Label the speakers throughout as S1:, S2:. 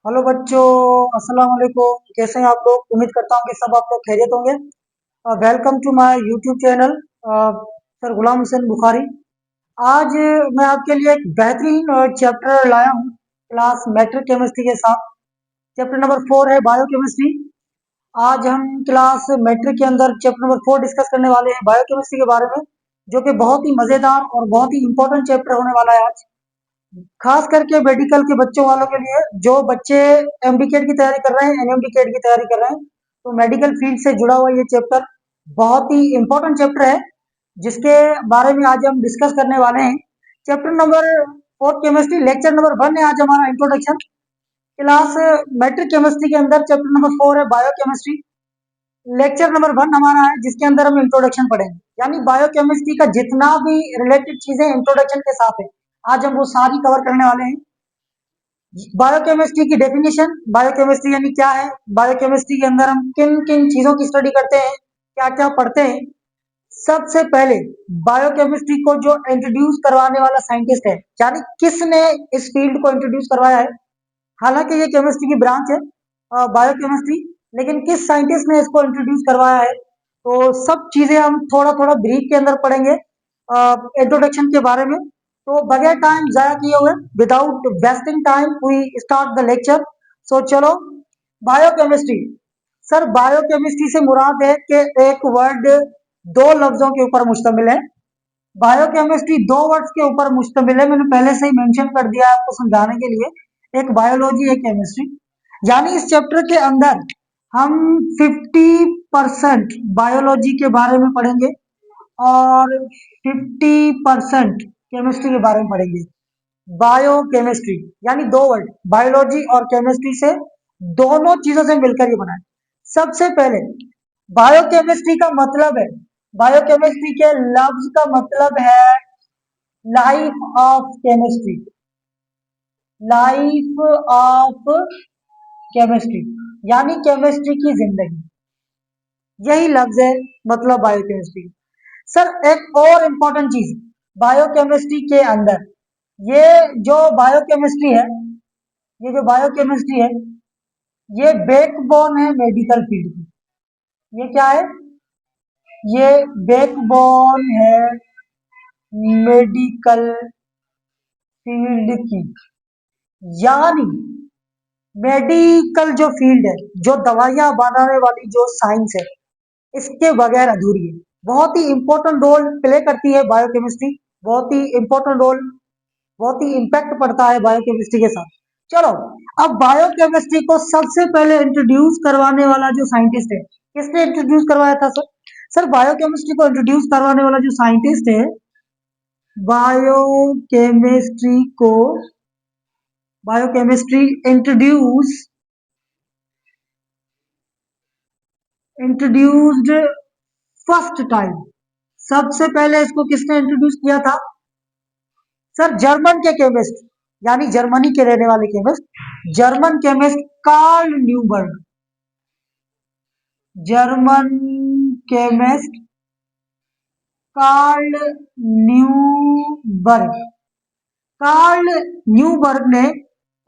S1: Hello बच्चों, अस्सलाम वालेकुम। कैसे हैं आप लोग? उम्मीद करता हूँ कि सब आप लोग खैरियत होंगे। Welcome to my YouTube channel sir Ghulam Hussain Bukhari. आज मैं आपके लिए एक बेहतरीन चैप्टर लाया हूँ क्लास मैट्रिक केमिस्ट्री के साथ। चैप्टर नंबर 4 है बायोकेमिस्ट्री। आज हम क्लास मैट्रिक के अंदर चैप्टर नंबर 4 डिस्कस करने वाले हैं बायोकेमिस्ट्री के बारे में, जो कि बहुत ही मज़ेदार और बहुत ही इंपॉर्टेंट चैप्टर होने वाला है आज, खास करके मेडिकल के बच्चों वालों के लिए। जो बच्चे एमडीकेट की तैयारी कर रहे हैं, एनएमडीकेट की तैयारी कर रहे हैं, तो मेडिकल फील्ड से जुड़ा हुआ ये चैप्टर बहुत ही इंपॉर्टेंट चैप्टर है, जिसके बारे में आज हम डिस्कस करने वाले हैं। Chapter number 4 chemistry, lecture number 1 है आज हमारा इंट्रोडक्शन। क्लास मैट्रिक केमिस्ट्री के अंदर चैप्टर नंबर 4 है बायोकेमिस्ट्री। लेक्चर नंबर 1 हमारा है, जिसके अंदर हम इंट्रोडक्शन पढ़ेंगे, यानी बायोकेमिस्ट्री का जितना भी रिलेटेड चीजें इंट्रोडक्शन के साथ है, आज हम वो सारी कवर करने वाले हैं। बायोकेमिस्ट्री की डेफिनेशन, बायोकेमिस्ट्री यानी क्या है, बायोकेमिस्ट्री के अंदर हम किन किन चीजों की स्टडी करते हैं, क्या क्या पढ़ते हैं। सबसे पहले बायोकेमिस्ट्री को जो इंट्रोड्यूस करवाने वाला साइंटिस्ट है, यानी किसने इस फील्ड को इंट्रोड्यूस करवाया है। हालांकि ये केमिस्ट्री की ब्रांच है बायोकेमिस्ट्री, लेकिन किस साइंटिस्ट ने इसको इंट्रोड्यूस करवाया है, तो सब चीजें हम थोड़ा थोड़ा ब्रीफ के अंदर पढ़ेंगे इंट्रोडक्शन के बारे में। तो बगैर टाइम जाया किए हुए, without wasting time, we start the lecture. So चलो, बायोकेमिस्ट्री। सर बायोकेमिस्ट्री से मुराद है कि एक वर्ड दो लफ्जों के ऊपर मुश्तमिल है। बायोकेमिस्ट्री दो वर्ड्स के ऊपर मुश्तमिल है, मैंने पहले से ही मेंशन कर दिया है आपको समझाने के लिए। एक बायोलॉजी, एक केमिस्ट्री। यानी इस चैप्टर के अंदर हम 50% बायोलॉजी के बारे में पढ़ेंगे और 50% केमिस्ट्री के बारे में पढ़ेंगे। बायोकेमिस्ट्री यानी दो वर्ड, बायोलॉजी और केमिस्ट्री से, दोनों चीजों से मिलकर ये बना है। सबसे पहले बायोकेमिस्ट्री का मतलब है, बायोकेमिस्ट्री के लफ्ज का मतलब है life of chemistry. Life of chemistry यानी केमिस्ट्री की जिंदगी, यही लफ्ज है मतलब बायोकेमिस्ट्री। सर एक और इम्पोर्टेंट चीज बायोकेमिस्ट्री के अंदर, ये जो बायोकेमिस्ट्री है, ये जो बायोकेमिस्ट्री है, ये बैकबोन है मेडिकल फील्ड की। ये क्या है? ये बैकबोन है मेडिकल फील्ड की। यानी मेडिकल जो फील्ड है, जो दवाइयां बनाने वाली जो साइंस है, इसके बगैर अधूरी है। बहुत ही इंपॉर्टेंट रोल प्ले करती है बायोकेमिस्ट्री, बहुत ही इंपॉर्टेंट रोल, बहुत ही इम्पैक्ट पड़ता है बायोकेमिस्ट्री के साथ। चलो, अब बायोकेमिस्ट्री को सबसे पहले इंट्रोड्यूस करवाने वाला जो साइंटिस्ट है, किसने इंट्रोड्यूस करवाया था सर? सर बायोकेमिस्ट्री को इंट्रोड्यूस करवाने वाला जो साइंटिस्ट है, बायोकेमिस्ट्री को, बायोकेमिस्ट्री इंट्रोड्यूस्ड फर्स्ट टाइम, सबसे पहले इसको किसने इंट्रोड्यूस किया था? सर जर्मन के केमिस्ट, यानी जर्मनी के रहने वाले chemist, German chemist Carl Neuberg. German chemist Carl Neuberg. Carl Neuberg ने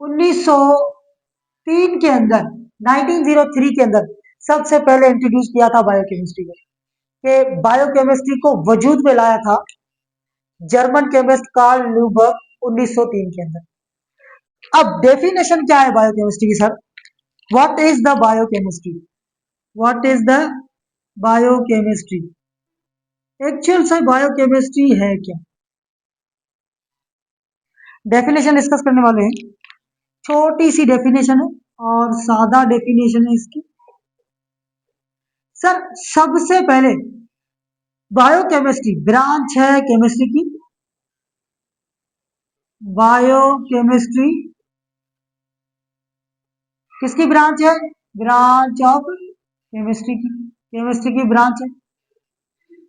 S1: 1903 के अंदर, 1903 के अंदर सबसे पहले इंट्रोड्यूस किया था बायोकेमिस्ट्री को, कि बायोकेमिस्ट्री को वजूद में लाया था जर्मन केमिस्ट कार्ल न्यूबर्ग 1903 के अंदर। अब डेफिनेशन क्या है बायोकेमिस्ट्री की sir? What is the biochemistry? What is the biochemistry? Actual से बायोकेमिस्ट्री है क्या? डेफिनेशन डिस्कस करने वाले हैं। छोटी सी डेफिनेशन है और सादा डेफिनेशन है इसकी। सर सबसे पहले बायोकेमिस्ट्री ब्रांच है केमिस्ट्री की। बायोकेमिस्ट्री किसकी ब्रांच है? ब्रांच ऑफ केमिस्ट्री की, केमिस्ट्री की ब्रांच है।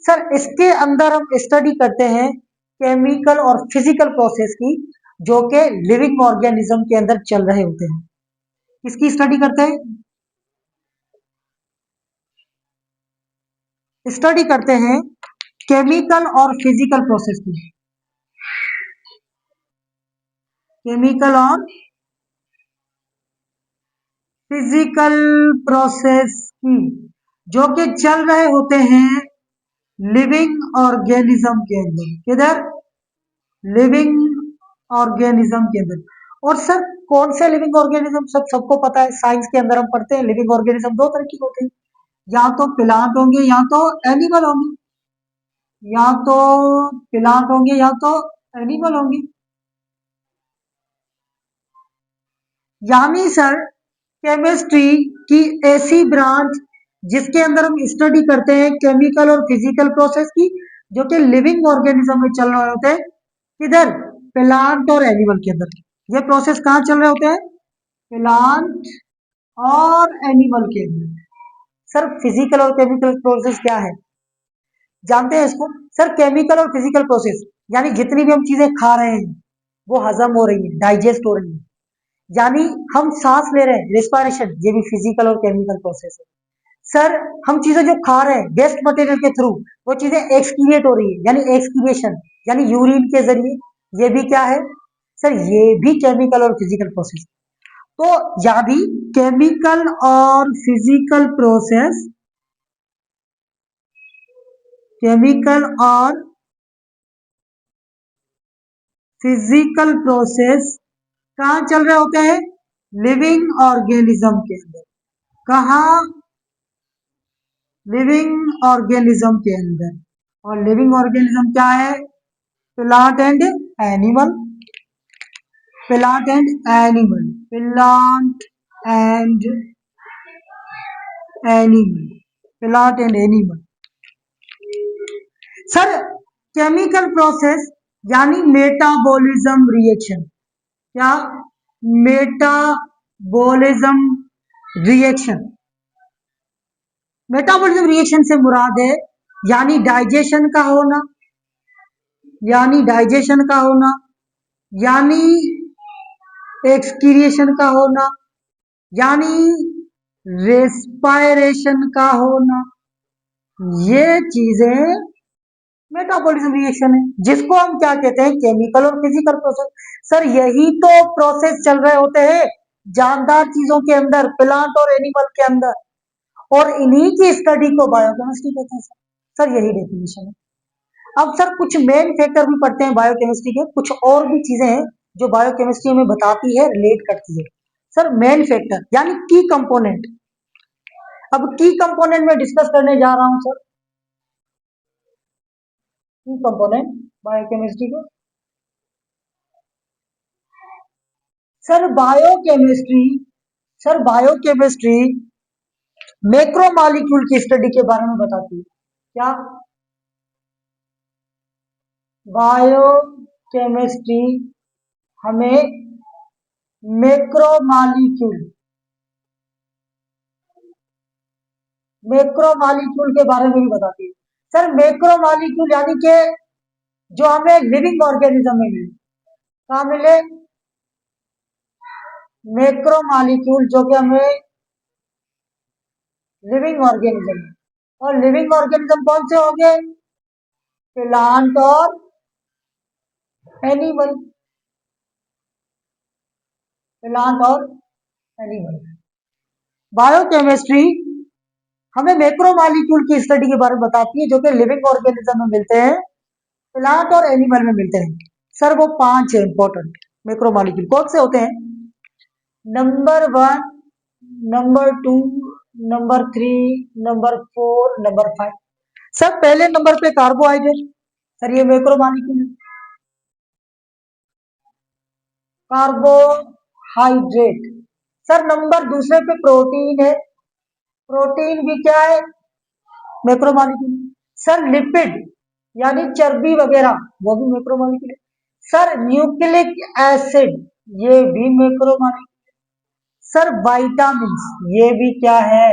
S1: सर इसके अंदर हम स्टडी करते हैं केमिकल और फिजिकल प्रोसेस की, जो कि लिविंग ऑर्गेनिज्म के अंदर चल रहे होते हैं। किसकी स्टडी करते हैं? स्टडी करते हैं केमिकल और फिजिकल प्रोसेस की, केमिकल और फिजिकल प्रोसेस की जो कि चल रहे होते हैं लिविंग ऑर्गेनिज्म के अंदर। किधर? लिविंग ऑर्गेनिज्म के अंदर। और सर कौन से लिविंग ऑर्गेनिज्म? सबको पता है, साइंस के अंदर हम पढ़ते हैं लिविंग ऑर्गेनिज्म दो तरह के होते हैं, या तो प्लांट होंगे या तो एनिमल होंगे, या तो प्लांट होंगे या तो एनिमल होंगे। यानी सर केमिस्ट्री की ऐसी ब्रांच जिसके अंदर हम स्टडी करते हैं केमिकल और फिजिकल प्रोसेस की, जो कि लिविंग ऑर्गेनिज्म में चल रहे होते हैं। किधर? प्लांट और एनिमल के अंदर। ये प्रोसेस कहाँ चल रहे होते हैं? प्लांट और एनिमल के अंदर। सर फिजिकल और केमिकल प्रोसेस क्या है, जानते हैं इसको? सर केमिकल और फिजिकल प्रोसेस यानी जितनी भी हम चीजें खा रहे हैं वो हजम हो रही है, डाइजेस्ट हो रही है, यानी हम सांस ले रहे हैं, रेस्पिरेशन, ये भी फिजिकल और केमिकल प्रोसेस है। सर हम चीजें जो खा रहे हैं वेस्ट मटेरियल के थ्रू, वो चीजें एक्सक्रिएट हो रही है, यानी एक्सक्रिएशन, यानी यूरिन के जरिए, ये भी क्या है सर? ये भी केमिकल और फिजिकल प्रोसेस। तो यानी केमिकल और फिजिकल प्रोसेस, केमिकल और फिजिकल प्रोसेस कहाँ चल रहे होते हैं? लिविंग ऑर्गेनिज्म के अंदर। कहाँ? लिविंग ऑर्गेनिज्म के अंदर। और लिविंग ऑर्गेनिज्म क्या है? Plant and animal, plant and animal, plant and animal, plant and animal. Sir chemical process यानी मेटाबॉलिज्म रिएक्शन। क्या? Metabolism reaction. मेटाबॉलिज्म रिएक्शन से मुराद है यानी डाइजेशन का होना, यानी डाइजेशन का होना, यानी एक्सक्रिएशन का होना, यानी रेस्पायरेशन का होना। ये चीजें मेटाबॉलिज्म रिएक्शन है, जिसको हम क्या कहते हैं? केमिकल और फिजिकल प्रोसेस। सर यही तो प्रोसेस चल रहे होते हैं जानदार चीजों के अंदर, प्लांट और एनिमल के अंदर, और इन्हीं की स्टडी को बायोकेमिस्ट्री कहते हैं। सर यही डेफिनेशन है। अब सर कुछ मेन फैक्टर भी पढ़ते हैं बायोकेमिस्ट्री के, कुछ और भी चीजें हैं जो बायोकेमिस्ट्री में बताती है, रिलेट करती है। सर मेन फैक्टर यानी की कंपोनेंट। अब की कंपोनेंट में डिस्कस करने जा रहा हूं सर, की कंपोनेंट बायोकेमिस्ट्री को। Sir biochemistry, sir biochemistry macromolecule की स्टडी के बारे में बताती है। क्या? बायोकेमिस्ट्री हमें मैक्रोमॉलिक्यूल, मैक्रोमॉलिक्यूल के बारे में भी बताती है। सर मैक्रोमॉलिक्यूल यानी कि जो हमें लिविंग ऑर्गेनिज्म में मिले। कहाँ मिले? मैक्रोमॉलिक्यूल जो कि हमें लिविंग ऑर्गेनिज्म, और लिविंग ऑर्गेनिज्म कौन से होंगे? प्लांट और एनिमल, प्लांट और एनिमल। बायोकेमिस्ट्री हमें मैक्रोमॉलिक्यूल की स्टडी के बारे में बताती है जो कि लिविंग ऑर्गेनिज्म में मिलते हैं, प्लांट और एनिमल में मिलते हैं। सर वो 5 है इंपॉर्टेंट मैक्रोमॉलिक्यूल, कौन से होते हैं? Number 1, number 2, number 3, number 4, number 5। Sir पहले नंबर पे कार्बोहाइड्रेट, सर ये मैक्रोमॉलिक्यूल है, कार्बोहाइड्रेट। सर नंबर दूसरे पे प्रोटीन है, प्रोटीन भी क्या है? मैक्रोमॉलिक्यूल। सर लिपिड यानी चर्बी वगैरह, वो भी मैक्रोमॉलिक्यूल है। सर न्यूक्लिक एसिड, ये भी मैक्रोमॉलिक्यूल। सर वाइटामिन, ये भी क्या है?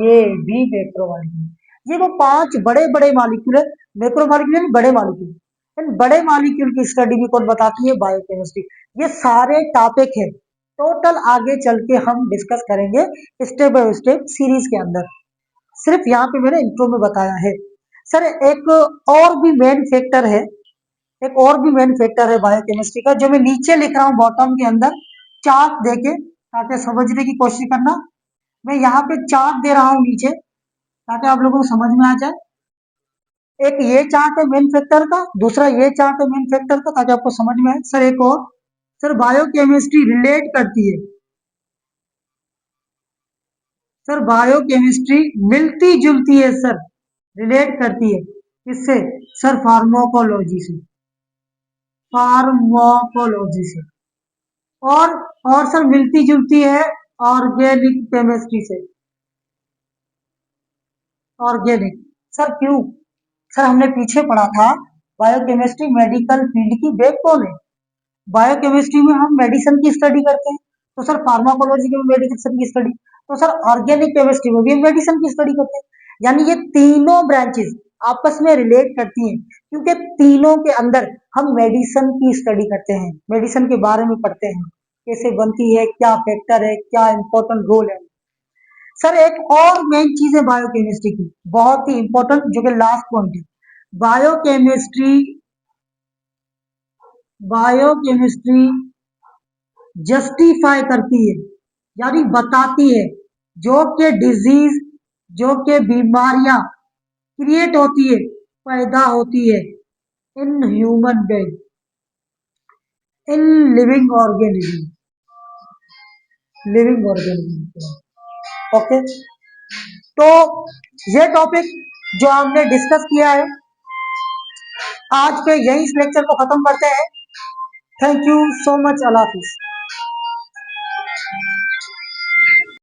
S1: ये भी मैक्रोमॉलिक्यूल। ये वो 5 बड़े बड़े मॉलिक्यूल है, मैक्रोमॉलिक्यूल बड़े मॉलिक्यूल। इन बड़े मॉलिक्यूल की स्टडी भी कौन बताती है? बायोकेमिस्ट्री। ये सारे टॉपिक है, टोटल आगे चल के हम डिस्कस करेंगे स्टेप बाय स्टेप सीरीज के अंदर, सिर्फ यहाँ पे मैंने इंट्रो में बताया है। सर एक और भी मेन फैक्टर है, एक और भी मेन फैक्टर है बायोकेमिस्ट्री का, जो मैं नीचे लिख रहा हूँ बॉटम के अंदर चार्ट देके, ताकि समझने की कोशिश करना। मैं यहाँ पे चार्ट दे रहा हूँ नीचे ताकि आप लोगों को समझ में आ जाए। एक ये चार्ट है मेन फैक्टर का, दूसरा ये चार्ट है मेन फैक्टर का, ताकि आपको समझ में आए। सर एक और, सर बायोकेमिस्ट्री रिलेट करती है, सर बायोकेमिस्ट्री मिलती जुलती है सर, रिलेट करती है किससे? सर फार्माकोलॉजी से, फार्माकोलॉजी से। और और सर मिलती जुलती है ऑर्गेनिक केमिस्ट्री से, ऑर्गेनिक। सर क्यों? सर हमने पीछे पढ़ा था बायोकेमिस्ट्री मेडिकल फील्ड की बैकबोन है। बायोकेमिस्ट्री में हम मेडिसिन की स्टडी करते हैं, तो सर फार्माकोलॉजी में मेडिसिन की स्टडी, तो सर ऑर्गेनिक केमिस्ट्री में भी हम मेडिसिन की स्टडी करते हैं। यानी ये तीनों ब्रांचेस आपस में रिलेट करती हैं, क्योंकि तीनों के अंदर हम मेडिसिन की स्टडी करते हैं, मेडिसिन के बारे में पढ़ते हैं, कैसे बनती है, क्या फैक्टर है, क्या इंपॉर्टेंट रोल है। सर एक और मेन चीज है बायोकेमिस्ट्री की, बहुत ही इंपॉर्टेंट, जो कि लास्ट पॉइंट है। बायोकेमिस्ट्री बायोकेमिस्ट्री जस्टिफाई करती है, यानी बताती है जो कि डिजीज, जो कि बीमारियां क्रिएट होती है, पैदा होती है in human being, in living organism, living organism. Okay, तो ये टॉपिक जो हमने डिस्कस किया है, आज के यही इस लेक्चर को खत्म करते हैं। Thank you so much, Allah Hafiz.